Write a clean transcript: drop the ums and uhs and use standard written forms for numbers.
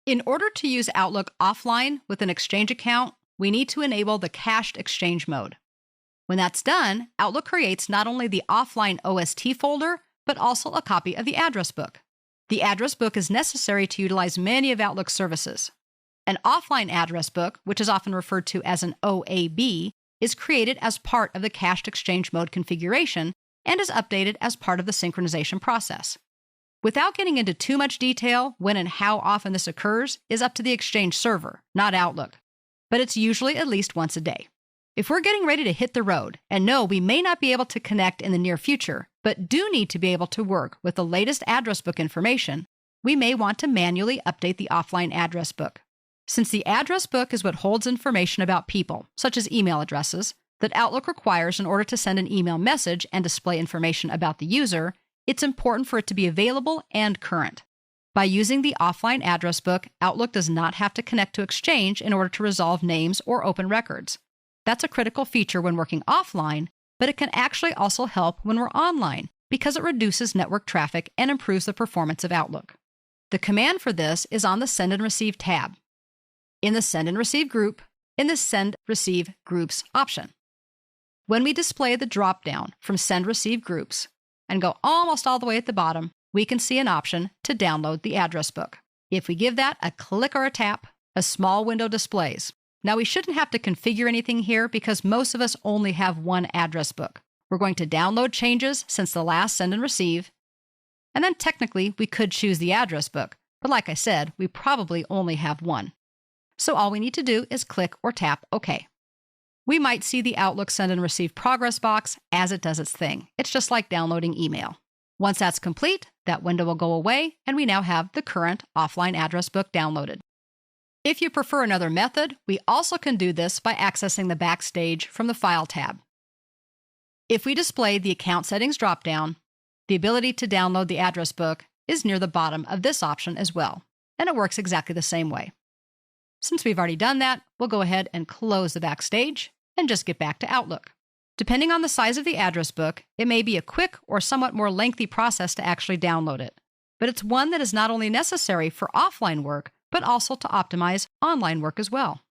In order to use Outlook offline with an Exchange account, we need to enable the cached Exchange mode. When that's done, Outlook creates not only the offline OST folder, but also a copy of the address book. The address book is necessary to utilize many of Outlook's services. An offline address book, which is often referred to as an OAB, is created as part of the cached Exchange mode configuration and is updated as part of the synchronization process. Without getting into too much detail, when and how often this occurs is up to the Exchange server, not Outlook, but it's usually at least once a day. If we're getting ready to hit the road and know we may not be able to connect in the near future, but do need to be able to work with the latest address book information, we may want to manually update the offline address book. Since the address book is what holds information about people, such as email addresses, that Outlook requires in order to send an email message and display information about the user, it's important for it to be available and current. By using the offline address book, Outlook does not have to connect to Exchange in order to resolve names or open records. That's a critical feature when working offline, but it can actually also help when we're online because it reduces network traffic and improves the performance of Outlook. The command for this is on the Send and Receive tab, in the Send and Receive group, in the Send Receive Groups option. When we display the drop-down from Send Receive Groups and go almost all the way at the bottom, we can see an option to download the address book. If we give that a click or a tap, a small window displays. Now, we shouldn't have to configure anything here because most of us only have one address book. We're going to download changes since the last Send and Receive, and then technically we could choose the address book, but like I said, we probably only have one. So all we need to do is click or tap OK. We might see the Outlook Send and Receive progress box as it does its thing. It's just like downloading email. Once that's complete, that window will go away, and we now have the current offline address book downloaded. If you prefer another method, we also can do this by accessing the Backstage from the File tab. If we display the Account Settings dropdown, the ability to download the address book is near the bottom of this option as well, and it works exactly the same way. Since we've already done that, we'll go ahead and close the Backstage and just get back to Outlook. Depending on the size of the address book, it may be a quick or somewhat more lengthy process to actually download it, but it's one that is not only necessary for offline work, but also to optimize online work as well.